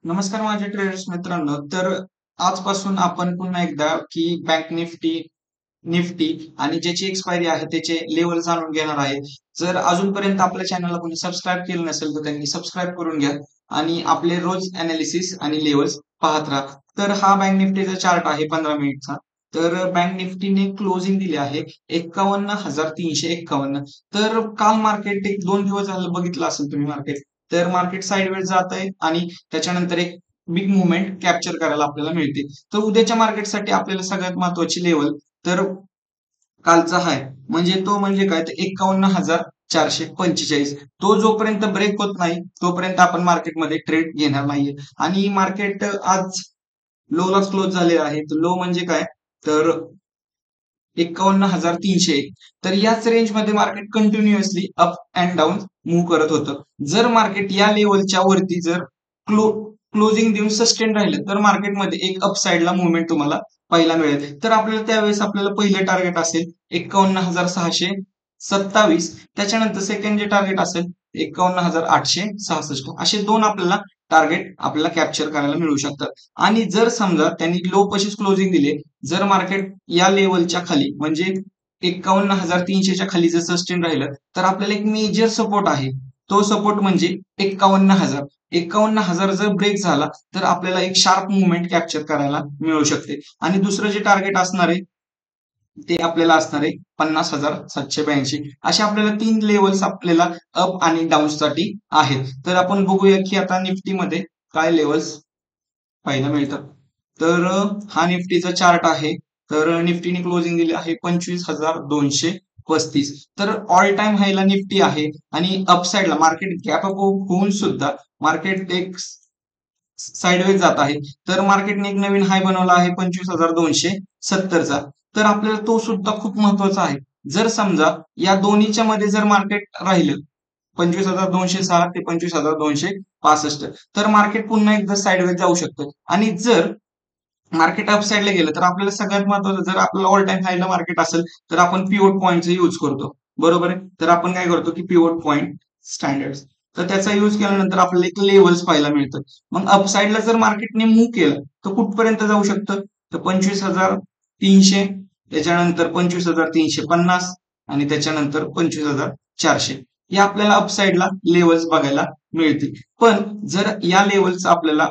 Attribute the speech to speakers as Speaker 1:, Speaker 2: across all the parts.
Speaker 1: नमस्कार माझ्या ट्रेडर्स मित्रांनो. तर आजपासून आपण पुन्हा एकदा की बँक निफ्टी आणि ज्याची एक्सपायरी आहे त्याचे लेवल जाणून घेणार आहे. जर अजूनपर्यंत आपल्या चॅनलला कोणी सबस्क्राईब केलं नसेल तर त्यांनी सबस्क्राईब करून घ्या आणि आपले रोज अनालिसिस आणि लेवल्स पाहत राहा. तर हा बँक निफ्टीचा चार्ट आहे 15 मिनिटचा. तर बँक निफ्टीने क्लोजिंग दिली आहे 51,351. तर काल मार्केट एक 2 दिवस झालं बघितलं असेल तुम्ही मार्केट. तर मार्केट साइडवेज जात आहे आणि त्याच्यानंतर एक बिग मुवमेंट कॅप्चर करायला आपल्याला मिळते. तर उद्याच्या मार्केटसाठी आपल्याला सगळ्यात महत्वाची लेवल तर कालचा हाय म्हणजे काय तर 51,445. तो जोपर्यंत ब्रेक होत नाही तोपर्यंत आपण मार्केटमध्ये ट्रेड घेणार नाहीये. आणि मार्केट आज लोलाच क्लोज झाले आहे. तर लो म्हणजे काय तर 51,301. तर याच रेंजमध्ये market continuously up and down move करत होतं. जर मार्केट या लेवलच्या वरती जर क्लोजिंग देऊन सस्टेन राहिलं तर मार्केटमध्ये एक अपसाइडला मुवमेंट तुम्हाला पाहायला मिळेल. तर आपल्याला त्यावेळेस आपल्याला पहिलं टार्गेट असेल 51,627. त्याच्यानंतर सेकंड जे टार्गेट असेल 51,866. असे दोन आपल्याला टार्गेट आपल्याला कॅप्चर करायला मिळू शकतात. आणि जर समजा त्यांनी लो पशीच क्लोजिंग दिले, जर मार्केट या लेवलच्या खाली म्हणजे 51,300च्या खाली जर सस्टेन राहिलं तर आपल्याला एक मेजर सपोर्ट आहे. तो सपोर्ट म्हणजे 51,000. 51,000 जर ब्रेक झाला तर आपल्याला एक शार्प मुवमेंट कॅप्चर करायला मिळू शकते. आणि दुसरं जे टार्गेट असणार आहे ते आपल्याला असणार आहे 50,782. असे आपल्याला 3 लेवल्स आपल्याला अप आणि डाऊन साठी आहेत. तर आपण बघूया की आता निफ्टीमध्ये काय लेवल्स पाहायला मिळतात. तर हा निफ्टीचा चार्ट आहे. तर निफ्टीने क्लोजिंग दिली आहे 25,235. तर ऑल टाइम हायला निफ्टी आहे आणि अपसाइडला मार्केट गॅप अप होऊन सुद्धा मार्केट एक साइडवेज जात आहे. तर मार्केटने एक नवीन हाय बनवला आहे 25,270चा. तर आपल्याला तो सुद्धा खूप महत्वाचा आहे. जर समजा या दोन्हीच्या मध्ये जर मार्केट राहिलं 25,206 ते 25,265, तर मार्केट पुन्हा एकदा साइडवेज जाऊ शकतं. आणि जर मार्केट अप साईडला गेलं तर आपल्याला सगळ्यात महत्वाचं जर आपल्याला ऑल टाइम हायला मार्केट असेल तर आपण पिव्होट पॉईंटचा यूज करतो. बरोबर आहे. तर आपण काय करतो की पिव्होट पॉईंट स्टँडर्ड. तर त्याचा यूज केल्यानंतर आपल्याला एक लेवल्स पाहायला मिळतं. मग अपसाइडला जर मार्केटने मूव्ह केलं तर कुठपर्यंत जाऊ शकतं तर 25,300, त्याच्यानंतर 25,350 आणि त्याच्यानंतर 25,400. या आपल्याला अपसाइडला लेवल्स बघायला मिळतील. पण जर या लेवलचा आपल्याला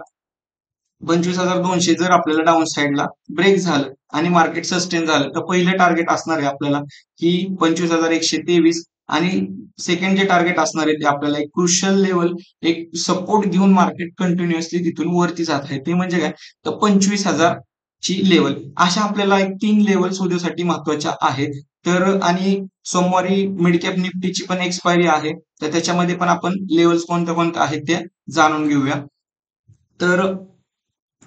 Speaker 1: 25,200 जर आपल्याला डाऊन साईडला ब्रेक झालं आणि मार्केट सस्टेन झालं तर पहिलं टार्गेट असणार आहे आपल्याला की 25,123. आणि सेकंड जे टार्गेट असणार आहे ते आपल्याला एक क्रुशियल लेवल एक सपोर्ट घेऊन मार्केट कंटिन्युअसली तिथून वरती जात आहे ते म्हणजे काय तर 25,000 ची लेवल. अशा आपल्याला एक 3 लेवल्स उद्यासाठी महत्वाच्या आहेत. तर आणि सोमवारी मिड कॅप निफ्टीची पण एक्सपायरी आहे. तर त्याच्यामध्ये पण आपण लेवल्स कोणत्या कोणत्या आहेत ते जाणून घेऊया. तर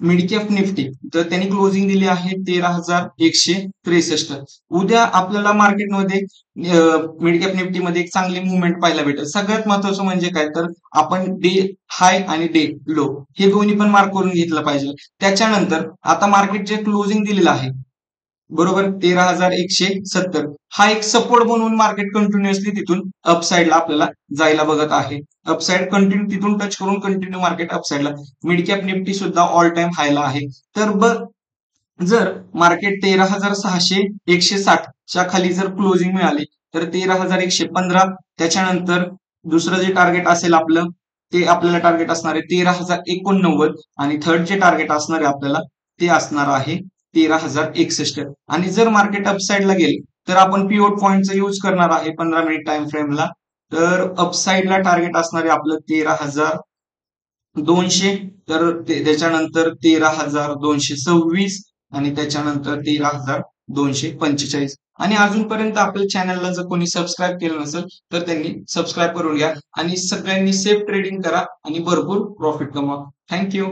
Speaker 1: मिड कॅप निफ्टी तर त्यांनी क्लोजिंग दिली आहे 13,163. उद्या आपल्याला मार्केटमध्ये मिड कॅप निफ्टी मध्ये एक चांगली मुवमेंट पाहायला भेटेल. सगळ्यात महत्वाचं म्हणजे काय तर आपण डे हाय आणि डे लो हे दोन्ही पण मार्क करून घेतलं पाहिजे. त्याच्यानंतर आता मार्केट जे क्लोजिंग दिलेलं आहे बरोबर 13,170 हा एक सपोर्ट बनवून मार्केट कंटिन्युअसली तिथून अपसाइडला आपल्याला जायला बघत आहे. अपसाइड कंटिन्यू तिथून टच करून कंटिन्यू मार्केट अपसाइडला. मिड कॅप निफ्टी सुद्धा ऑल टाइम हायला आहे. तर जर मार्केट 13,600-160च्या खाली जर क्लोजिंग मिळाली तर 13,115, त्याच्यानंतर दुसरं जे टार्गेट असेल आपलं ते आपल्याला टार्गेट असणार आहे 13,089. आणि थर्ड जे टार्गेट असणार आहे आपल्याला ते असणार आहे 13,061. आणि जर मार्केट अपसाइडला गेले तर आपण पिव्होट पॉईंटचा यूज करणार आहे 15 मिनिट टाइम फ्रेमला. तर अपसाइडला टार्गेट असणार आहे आपलं 13,200. तर त्याच्यानंतर 13,226 आणि त्याच्यानंतर 13,245. आणि अजूनपर्यंत आपल्या चॅनलला जर कोणी सबस्क्राईब केलं नसेल तर त्यांनी सबस्क्राईब करून घ्या आणि सगळ्यांनी सेफ ट्रेडिंग करा आणि भरपूर प्रॉफिट कमवा. थँक्यू.